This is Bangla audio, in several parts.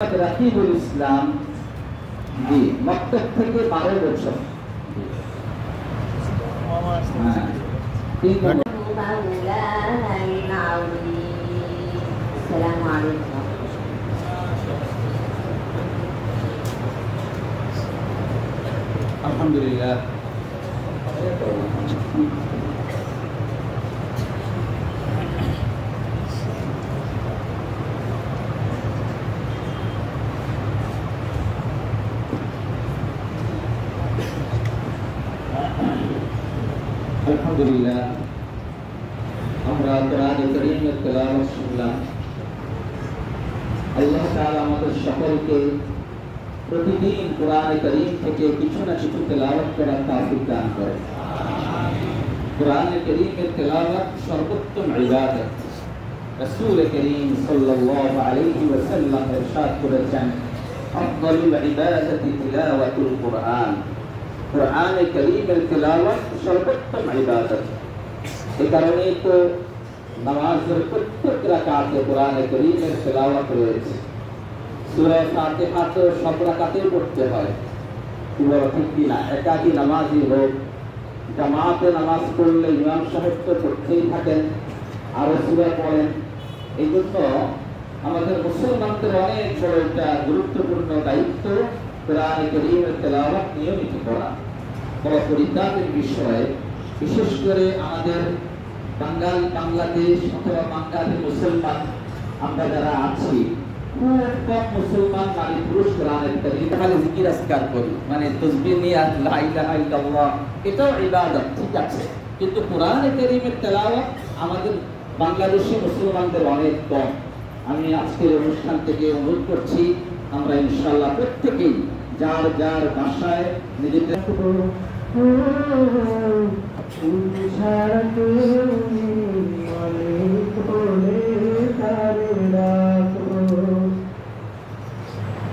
রাকিবুল ইসলাম জি মক্তব থেকে 12 বছর। আলহামদুলিল্লাহ। আলহামদুলিল্লাহ, আমরা কোরআন কারীমের তেলাওয়াত শুনলাম। আল্লাহ তাআলা আমাদের সকলকে প্রতিদিন কোরআন কারীম থেকে কিছু না কিছু তেলাওয়াত করার তৌফিক দান করেন। কোরআন কারীমের তেলাওয়াত সর্বোত্তম ইবাদত। রাসূল করিম সাল্লাল্লাহু আলাইহি ওয়াসাল্লাম ইরশাদ করেছেন, আফদালুল ইবাদাতি তিলাওয়াতুল কুরআন। কোরআন কারীমের তেলাওয়াত সর্বোত্তম ইবাদত। এই কারণেই তো নামাজের প্রত্যেক রাকাতে কোরআন কারীমের তেলাওয়াত রয়েছে। সূরা ফাতিহা তো সব রাকাতেই পড়তে হয়, ঠিক কিনা? একাকী নামাজই হোক, জামাতে নামাজ পড়লে ইমাম সাহেব তো পড়তেই থাকেন, আরো সূরা পড়েন। এই জন্য আমাদের মুসলমানদের অনেক বড় একটা গুরুত্বপূর্ণ দায়িত্ব কোরআন কারীমের তেলাওয়াত নিয়মিত করা। বড় পরিতাপের বিষয়, বিশেষ করে আমাদের বাংলাদেশ অথবা বাঙালি মুসলমান আমরা যারা আছি, খুব কম মুসলমান নারী পুরুষ কোরআনের কারীম খালি জিকির আজকার করি, মানে তাসবিহ নিয়ে লা ইলাহা ইল্লাল্লাহ, এটাও ইবাদত, ঠিক আছে, কিন্তু কোরআন কারীমের তেলাওয়াত আমাদের বাংলাদেশি মুসলমানদের অনেক কম। আমি আজকের অনুষ্ঠান থেকে অনুরোধ করছি, আমরা ইনশাআল্লাহ প্রত্যেকেই যার যার ভাষায় নিজেদের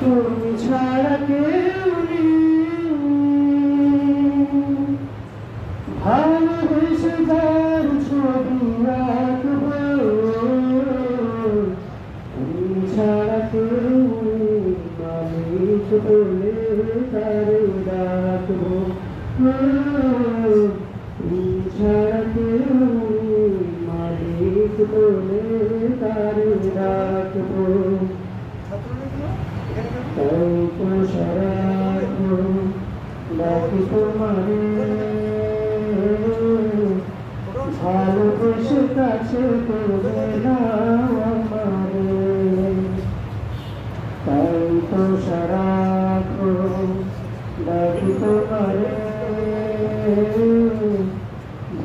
তুমি ছাড়া কেউ ভালোবেসে যার ছবি রাখবো, তুমি ছাড়া কেউ মালিক বলে তারে রাখবো, তুমি ছাড়া কেউ মালিক বলে তারে রাখবো। ভালোবেসে কাছে করে নাও আমারে, তাই তো সারাক্ষণ ডাকি তোমারে।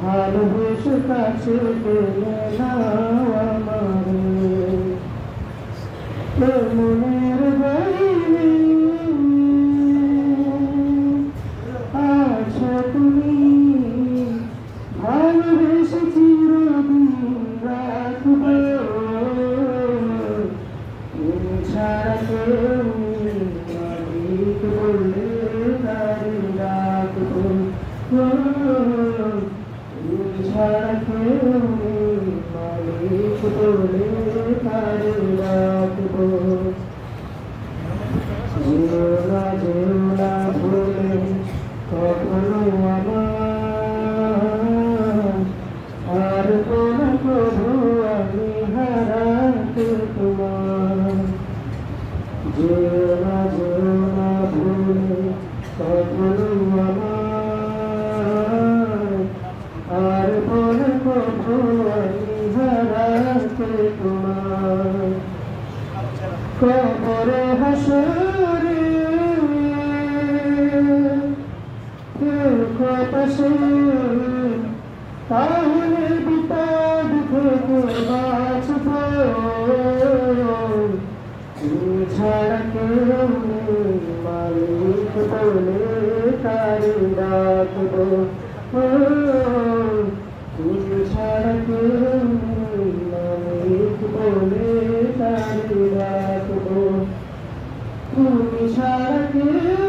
ভালোবেসে কাছে করে নাও আমারে, মনের বাইরে আছো তুমি, ভালোবেসে চিরদিন রাখবো, তুমি ছাড়া কেউ মালিক বলে তারে রাখবো, তুমি ছাড়া কেউ মালিক বলে তারে রাখবো। যেওনা যেওনা ভুলে কখনো আমার, আর কোন প্রভু আমি হারাতে তোমার। যেওনা যেওনা ভুলে কখনো আমার, আর কোন প্রভু আমি হারাতে তোমার। কবরে হাসরে পাশে, তাহলে বিপদ থেকে বাঁচবো, তুমি ছাড়া কেউ মালিক বলে তারে রাখবো, তুমি ছাড়া কেউ মালিক বলে তারে রাখবো, তুমি ছাড়া কেউ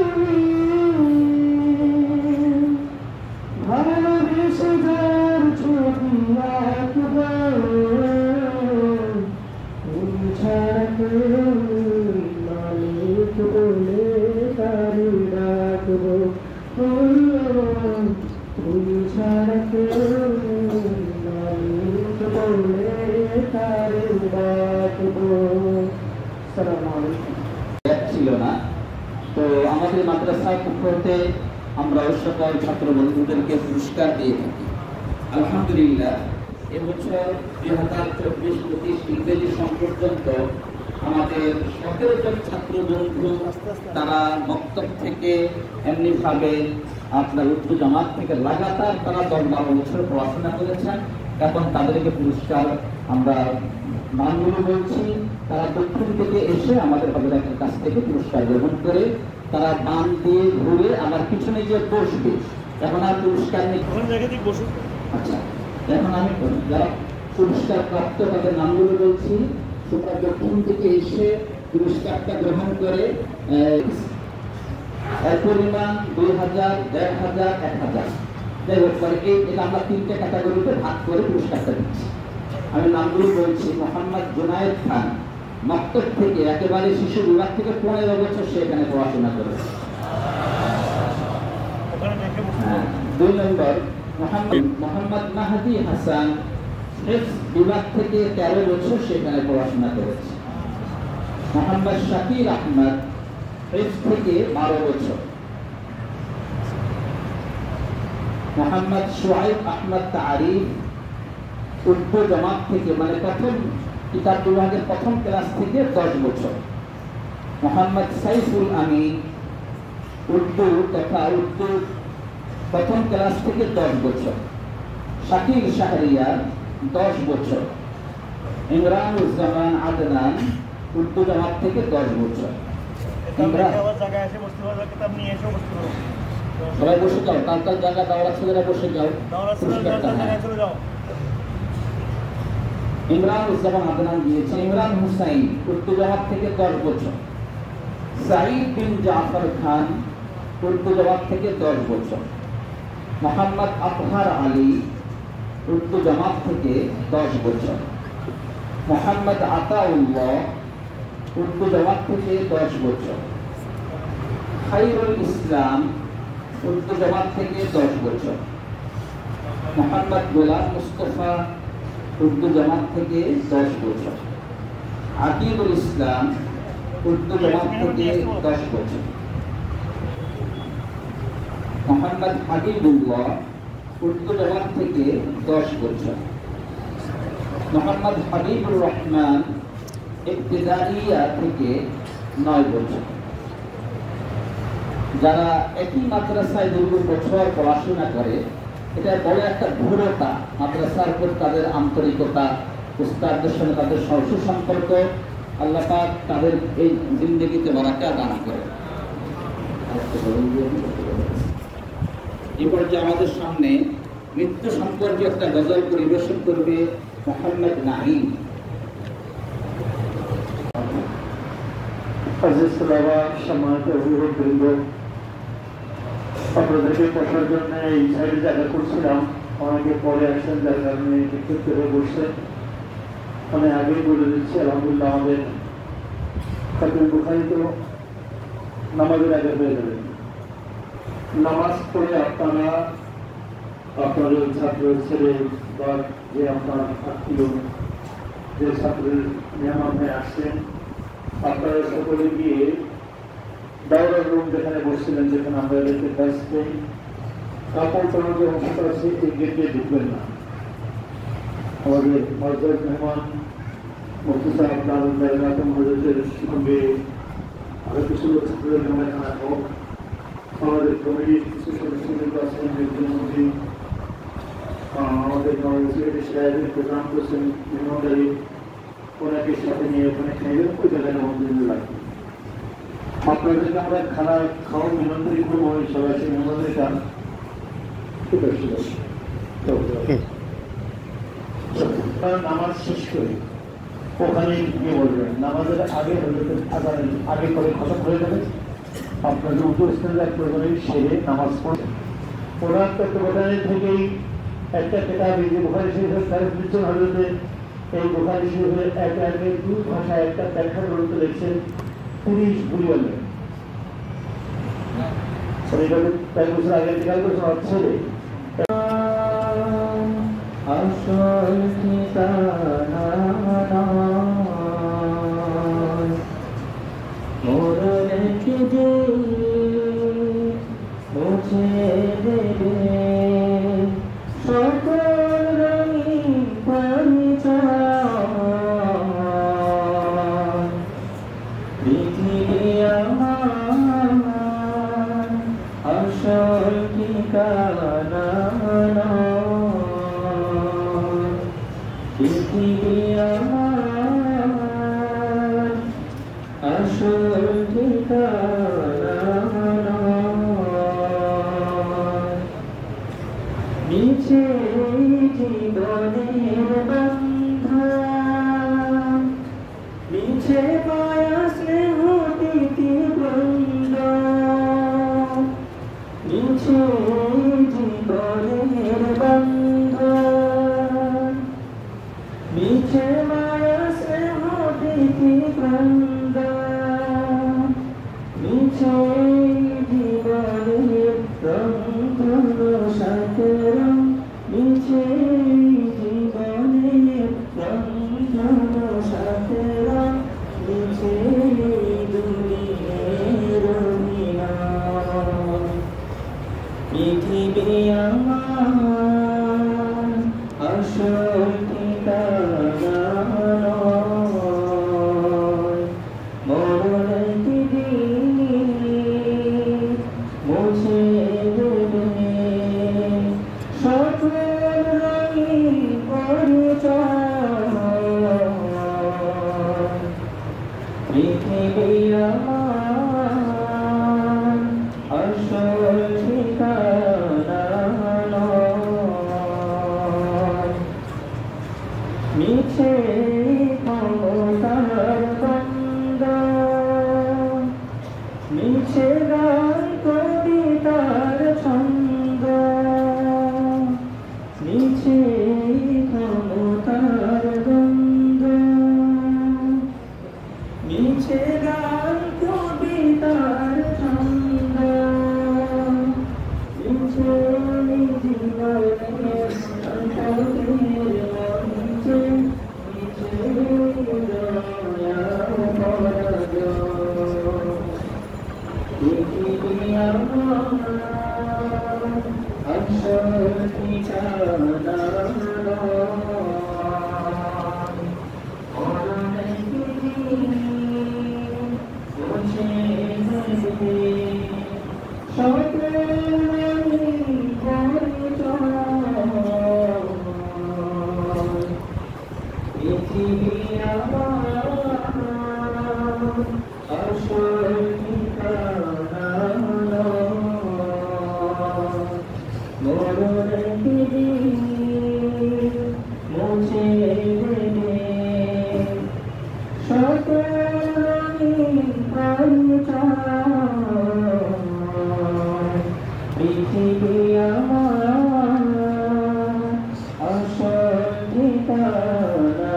ভালোবেসে যার ছবি রাখবো, তুমি ছাড়া কেউ তুমি ছাড়া কেউ মালিক বলে তারে ডাকবো। আসসালামু আলাইকুম। ছিল না, তো আমাদের মাদ্রাসার পক্ষ হতে আমরা সকল ছাত্র বন্ধুদেরকে পুরস্কার দিয়ে থাকি। আলহামদুলিল্লাহ, এবছর 2024-25 ইংরেজি সন পর্যন্ত আমাদের 17 জন ছাত্র বন্ধু তারা মক্তব থেকে এমনিভাবে আপনার উর্দু জামাত থেকে লাগাতার তারা 10-12 বছর পড়াশোনা করেছেন। এখন তাদেরকে পুরস্কার আমরা নামগুলো বলছি। তারা দক্ষিণ থেকে এসে আমাদের হযরতের কাছ থেকে পুরস্কার গ্রহণ করে তারা বাম দিয়ে ঘুরে আমার পিছনে গিয়ে বসবে। এখন আর পুরস্কার নেই, আচ্ছা এখন আমি যারা পুরস্কার প্রাপ্ত তাদের নামগুলো বলছি। তোমরা দক্ষিণ থেকে এসে পুরস্কারটা গ্রহণ করে পরিমাণ 2000, 1500, 1000 যাই হোক করে এটা আমরা 3টে ক্যাটাগরিতে ভাগ করে পুরস্কারটা দিচ্ছি। আমি নামগুলো বলছি। মোহাম্মদ জুনায়েদ খান মক্তব থেকে একেবারে শিশু বিভাগ থেকে 15 বছর সে এখানে পড়াশোনা করেছে। 2 নম্বর মোহাম্মদ মাহাদি হাসান হিফজ বিভাগ থেকে 13 বছর সেখানে পড়াশোনা করেছে। মোহাম্মদ শাকির আহমদ হিফজ থেকে 12 বছর। মোহাম্মদ শুআইব আহমদ তারিফ উর্দু জামাত থেকে মানে প্রথম কিতাব বিভাগের প্রথম ক্লাস থেকে 10 বছর। মোহাম্মদ সাইফুল আমিন উর্দু তথা উর্দু প্রথম ক্লাস থেকে 10 বছর। শাকির শাহরিয়ার 10 বছর। ইমরানুজ্জামান আদনান উর্দু জামাত থেকে 10 বছর। সবাই বসে যাও, তার তার জায়গা দাওরা ছেলেরা বসে যাও। ইমরানুজ্জামান আদনান দিয়েছে। ইমরান হুসাইন উর্দু জামাত থেকে 10 বছর। সাঈদ বিন জাফর খান উর্দু জামাত থেকে 10 বছর। মোহাম্মদ আতহার আলী উর্দু জামাত থেকে 10 বছর। মোহাম্মদ আতাউল্লাহ উর্দু জামাত থেকে 10 বছর। খায়রুল ইসলাম উর্দু জামাত থেকে 10 বছর। মোহাম্মদ গোলাম মুস্তফা উর্দু জামাত থেকে 10 বছর। আকিবুল ইসলাম উর্দু জামাত থেকে 10 বছর। মোহাম্মদ হাবিবুল্লাহ উর্দু জামাত থেকে 10 বছর। মোহাম্মদ হাবিবুর রহমান ইবতিদাইয়া থেকে 9 বছর। যারা একই মাদ্রাসায় দীর্ঘ বছর পড়াশোনা করে, এটা বড় একটা দৃঢ়তা, মাদ্রাসার উপর তাদের আন্তরিকতা, উস্তাদদের সঙ্গে তাদের সুসম্পর্ক। আল্লাহ পাক তাদের এই জিন্দেগিতে বারাকা দান করে। এই পর্যায়ে আমাদের সামনে মৃত্যু সম্পর্কে একটা গজল পরিবেশন করবে মোহাম্মদ নাঈম। সম্মানিত অভিভাবকবৃন্দ, আপনাদেরকে বসার জন্য এই সাইডে জায়গা করছিলাম, অনেকে পরে আসছেন যার কারণে বিক্ষিপ্ত হয়ে বসছেন। আমি আগেই বলে দিচ্ছি, আলহামদুলিল্লাহ আমাদের খাতুন বুখারী তো নামাজের আগে হয়ে যাবে। নামাজ পড়ে আপনারা আপনাদের ছাত্র ছেলে বা যে আপনার আত্মীয় যে ছাত্রের মেহমান হয়ে আসছেন, আপনারা সকলে গিয়ে দাওরার রুম যেখানে বসছিলেন, যেখানে আমরা এদেরকে ব্যস্ত কাপড় পরানোর যে অংশটা আছে এই গেট দিয়ে ঢুকবেন না। আমাদের মর্যাদ মেহমান মুফতি সাহেব দারুল বেলাত মসজিদের সঙ্গে আরো কিছু ছাত্রদের মেহমানখানা হোক, আমাদের কমিটির কিছু সদস্যদের আছেন, মুখ্যমন্ত্রী আমাদের সাহেবের প্রোগ্রাম করছেন মেহমানদারি, ওনাকে সাথে নিয়ে ওখানে খাইবেন, ওই জায়গায় আলহামদুলিল্লাহ লাগবে। আপনাদেরকে আমরা খানা খাওয়ার মেহমানদারি করবো, সবাই আছে মেহমানদারি খান। ঠিক আছে, নামাজ শেষ করে ওখানে গিয়ে বলবেন, নামাজের আগে আগে করে খতম হয়ে যাবে, আপনাদের উপস্থানের প্রয়োজনে সেরে নামাজ পড়বেন। ওনার তত্ত্বাবধানে থেকেই একটা কেতাব এই যে বুখারী শরীফের তারিখ দিচ্ছেন হযরতে, এই বুখারী শরীফের একে একে 2 ভাষায় একটা ব্যাখ্যা গ্রন্থ লিখছেন 30 ভলিউমে। এটা 5 বছর আগে লেখা করেছেন ছেলে, আসল ঠিকানা মরণের যে মুছে দেবে সকল রঙিন পরিচয় পৃথিবী আমার আসল ঠিকানা পৃথিবী আমার আসল ঠিকানা নিচে জীবনের বন্ধন নিচে মায়া স্নেহ প্রীতি বৃন্দ নিচে জীবনের বন্ধন নিচে মায়া স্নেহ প্রীতি বৃন্দ নিচে জীবনের বন্ধন সাথে নিচে জীবনের বন্ধন সাথে নিচে দুনিয়ার পৃথিবী আমার আসল ঠিকানা মরণের দিন মুছে দেবে সকল রঙিন পরিচয় পৃথিবী আমার আসল ঠিকানা মিছে ক্ষমতার বন্ধ মিছে গান কবিতার ছন্দ মিছে ক্ষমতার গন্ধ মিছে গান কবিতার ছন্দ মিছে জীবনের সঙ্গের মঞ্চে মিছে দয়া পরাজয় পৃথিবী আমার আসল ঠিকানা মরণের দিন মুছে দেবে সকল রঙিন পরিচয় পৃথিবী আমার আসল ঠিকানা মরণের দিন মুছে দেবে সকল রঙিন পরিচয় পৃথিবী আমার আসল ঠিকানা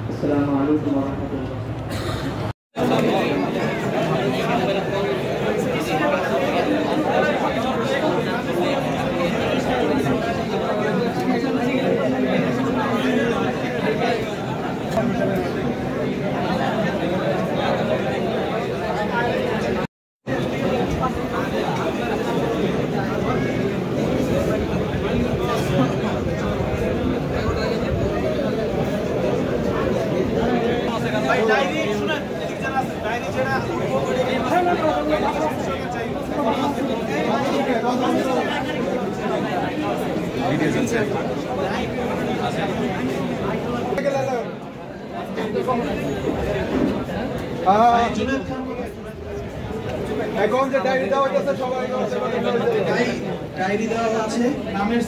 আসসালামু আলাইকুম ওয়া রাহমাতুল্লাহ এখন যে ডায়েরি দেওয়া হচ্ছে সবাই ডায়েরি দেওয়া হচ্ছে নামের